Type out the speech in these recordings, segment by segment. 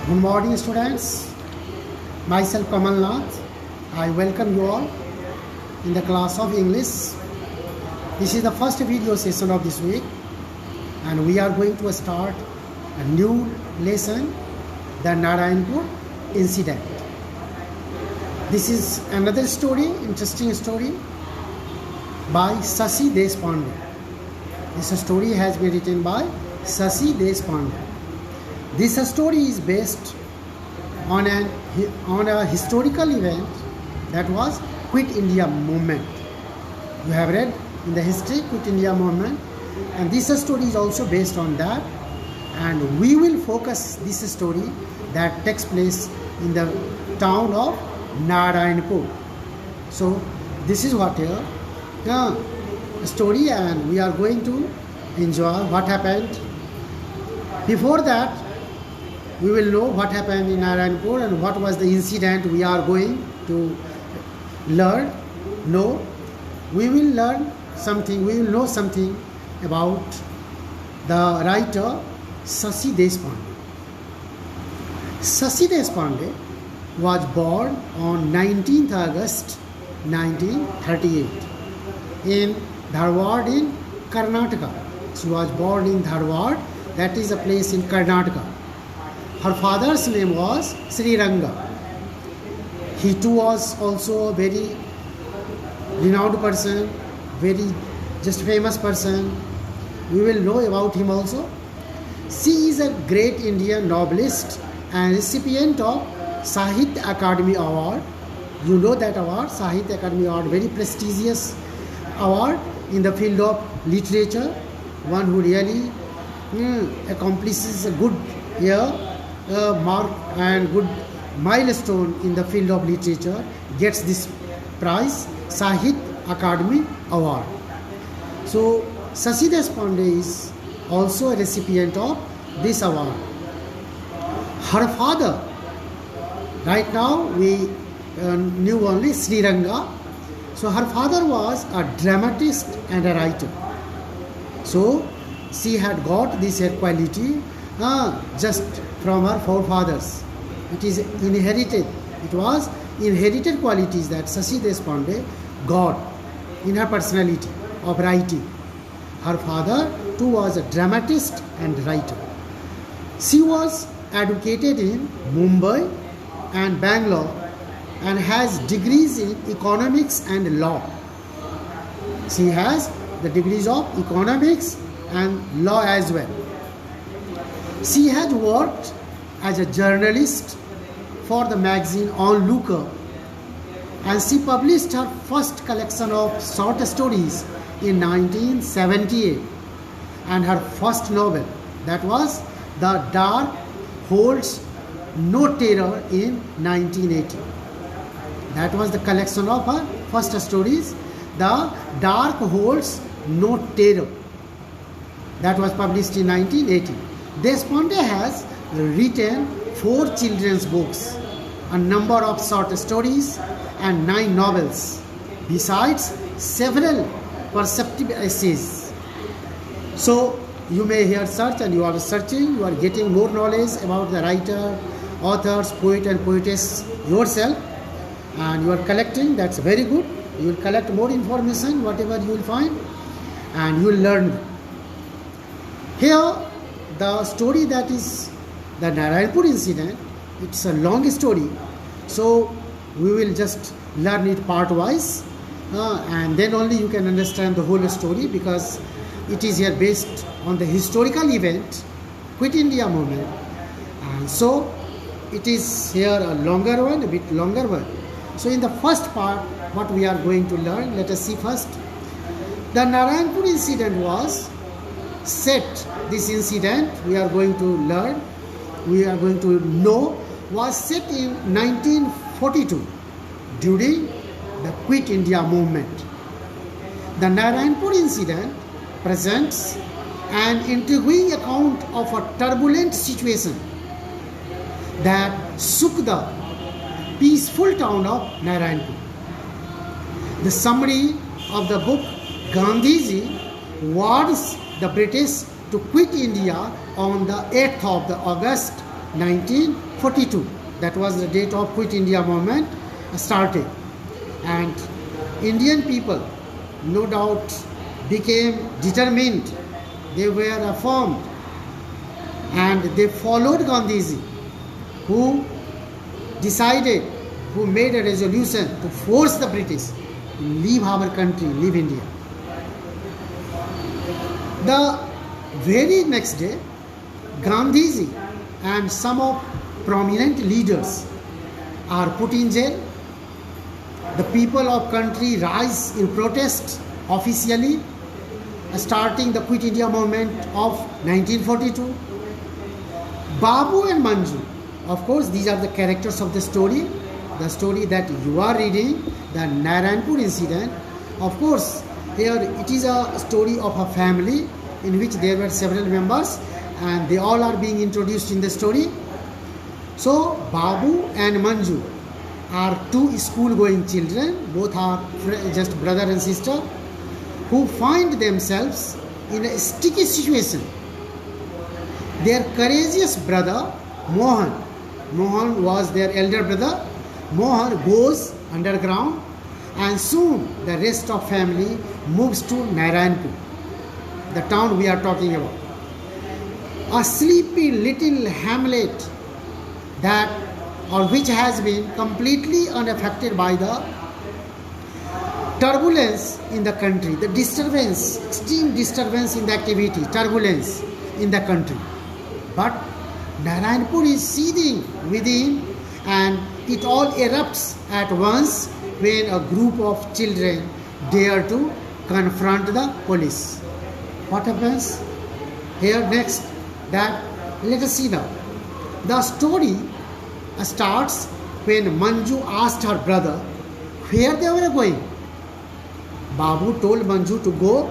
Good morning, students. Myself Kamal Nath. I welcome you all in the class of English. This is the first video session of this week, and we are going to start a new lesson, the Narayanpur incident. This is another story, interesting story by Shashi Deshpande. This story has been written by Shashi Deshpande. This story is based on a historical event that was Quit India movement. You have read in the history Quit India movement, and this story is also based on that, and we will focus this story that takes place in the town of Narayanpur. So this is what here the story, and we are going to enjoy what happened. Before that, we will know what happened in Narayanpur and what was the incident we are going to learn. No, we will learn something, we will know something about the writer Shashi Deshpande. Shashi Deshpande was born on 19th August 1938 in Dharwad in Karnataka. She was born in Dharwad, that is a place in Karnataka. Her father's name was Sri Ranga. He too was also a very renowned person, very just famous person. We will know about him also. She is a great Indian novelist and recipient of Sahitya Akademi Award. You know that award, Sahitya Akademi Award, very prestigious award in the field of literature. One who really accomplishes a good mark and good milestone in the field of literature gets this prize, Sahitya Akademi Award. So Shashi Deshpande is also a recipient of this award. Her father, right now we knew only Sri Ranga. So her father was a dramatist and a writer. So she had got this quality just from her forefathers. It is inherited. It was inherited qualities that Shashi Deshpande got in her personality of writing. Her father too was a dramatist and writer. She was educated in Mumbai and Bangalore and has degrees in economics and law. She has the degrees of economics and law as well. She had worked as a journalist for the magazine Onlooker, and she published her first collection of short stories in 1978, and her first novel, that was The Dark Holds No Terror, in 1980. That was the collection of her first stories, The Dark Holds No Terror. That was published in 1980. Deshpande has written 4 children's books, a number of short stories, and 9 novels, besides several perceptive essays. So you may here search, and you are searching, you are getting more knowledge about the writer, authors, poet and poetess yourself, and you are collecting. That's very good. You will collect more information, whatever you will find, and you will learn. Here, the story that is the Narayanpur incident, it's a long story, so we will just learn it part wise, and then only you can understand the whole story, because it is here based on the historical event, Quit India movement, and so it is here a longer one, a bit longer one. So in the first part, what we are going to learn, let us see first. The Narayanpur incident was set, this incident we are going to learn, we are going to know, was set in 1942 during the Quit India movement. The Narayanpur incident presents an intriguing account of a turbulent situation that shook the peaceful town of Narayanpur. The summary of the book, Gandhiji warns the British to quit India on the 8th of August 1942. That was the date of Quit India movement started. And Indian people, no doubt, became determined. They were affirmed and they followed Gandhiji, who decided, who made a resolution to force the British to leave our country, leave India. The very next day, Gandhiji and some of prominent leaders are put in jail. The people of country rise in protest officially, starting the Quit India movement of 1942. Babu and Manju, of course, these are the characters of the story that you are reading, the Narayanpur incident. Of course, here it is a story of a family in which there were several members and they all are being introduced in the story. So Babu and Manju are two school-going children, both are just brother and sister, who find themselves in a sticky situation. Their courageous brother Mohan was their elder brother. Mohan goes underground and soon the rest of family moves to Narayanpur, the town we are talking about. A sleepy little hamlet which has been completely unaffected by the turbulence in the country, the disturbance, extreme disturbance in the activity, turbulence in the country. But Narayanpur is seething within and it all erupts at once when a group of children dare to confront the police. What happens? Here next, that let us see now. The story starts when Manju asked her brother where they were going. Babu told Manju to go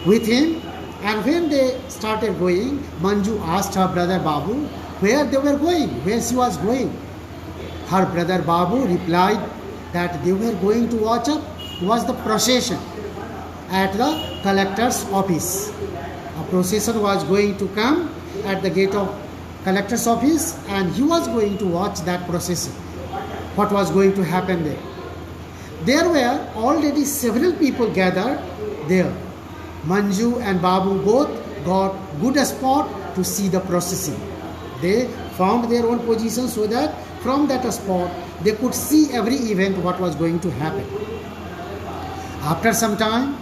with him, and when they started going, Manju asked her brother Babu where they were going, where she was going. Her brother Babu replied that they were going to watch the procession at the collector's office. A procession was going to come at the gate of collector's office and he was going to watch that procession. What was going to happen there? There were already several people gathered there. Manju and Babu both got good spot to see the procession. They found their own position so that from that spot they could see every event what was going to happen. After some time,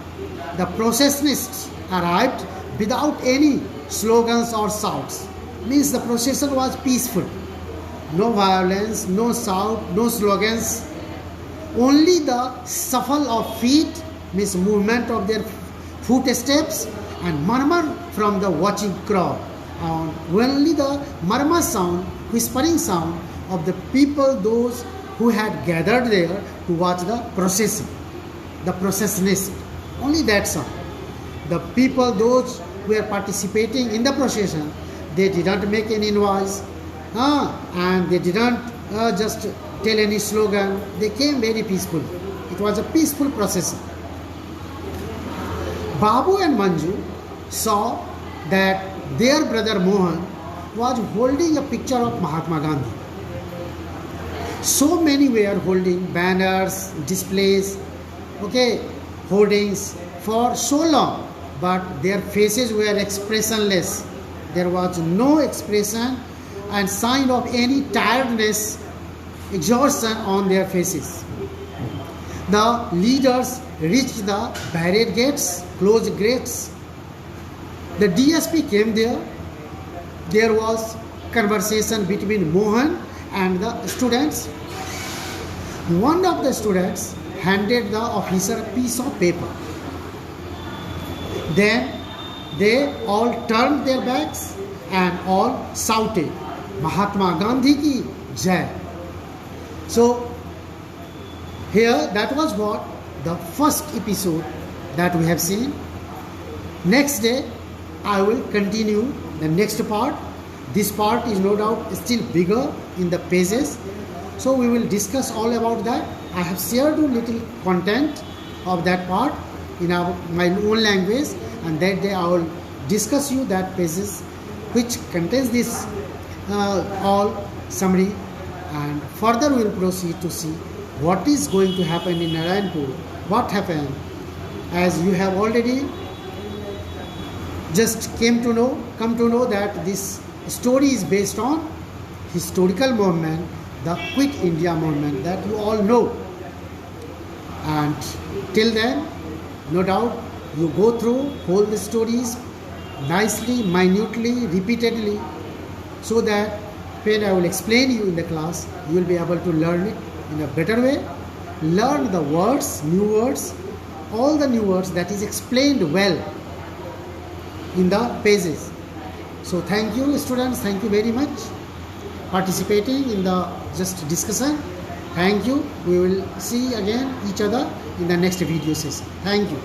the processionists arrived without any slogans or shouts. Means the procession was peaceful. No violence, no shout, no slogans. Only the shuffle of feet, means movement of their footsteps, and murmur from the watching crowd. And only the murmur sound, whispering sound of the people, those who had gathered there to watch the procession, the processionists. Only that sound. The people, those who were participating in the procession, they didn't make any noise, and they didn't just tell any slogan. They came very peaceful. It was a peaceful procession. Babu and Manju saw that their brother Mohan was holding a picture of Mahatma Gandhi. So many were holding banners, displays, hoardings for so long, but their faces were expressionless. There was no expression and sign of any tiredness, exhaustion on their faces. The leaders reached the barricade gates, closed gates. The DSP came there. There was conversation between Mohan and the students. One of the students handed the officer a piece of paper. Then they all turned their backs and all shouted, Mahatma Gandhi ki Jai. So here, that was what the first episode that we have seen. Next day I will continue the next part. This part is no doubt still bigger in the pages, so we will discuss all about that. I have shared a little content of that part in my own language, and that day I will discuss you that pages which contains this all summary, and further we will proceed to see what is going to happen in Narayanpur, what happened, as you have already just come to know that this story is based on historical movement, the Quit India movement that you all know. And till then, no doubt, you go through all the stories nicely, minutely, repeatedly, so that when I will explain you in the class, you will be able to learn it in a better way. Learn the words, new words, all the new words that is explained well in the pages. So thank you students, thank you very much participating in the just discussion. Thank you. We will see again each other in the next video session. Thank you.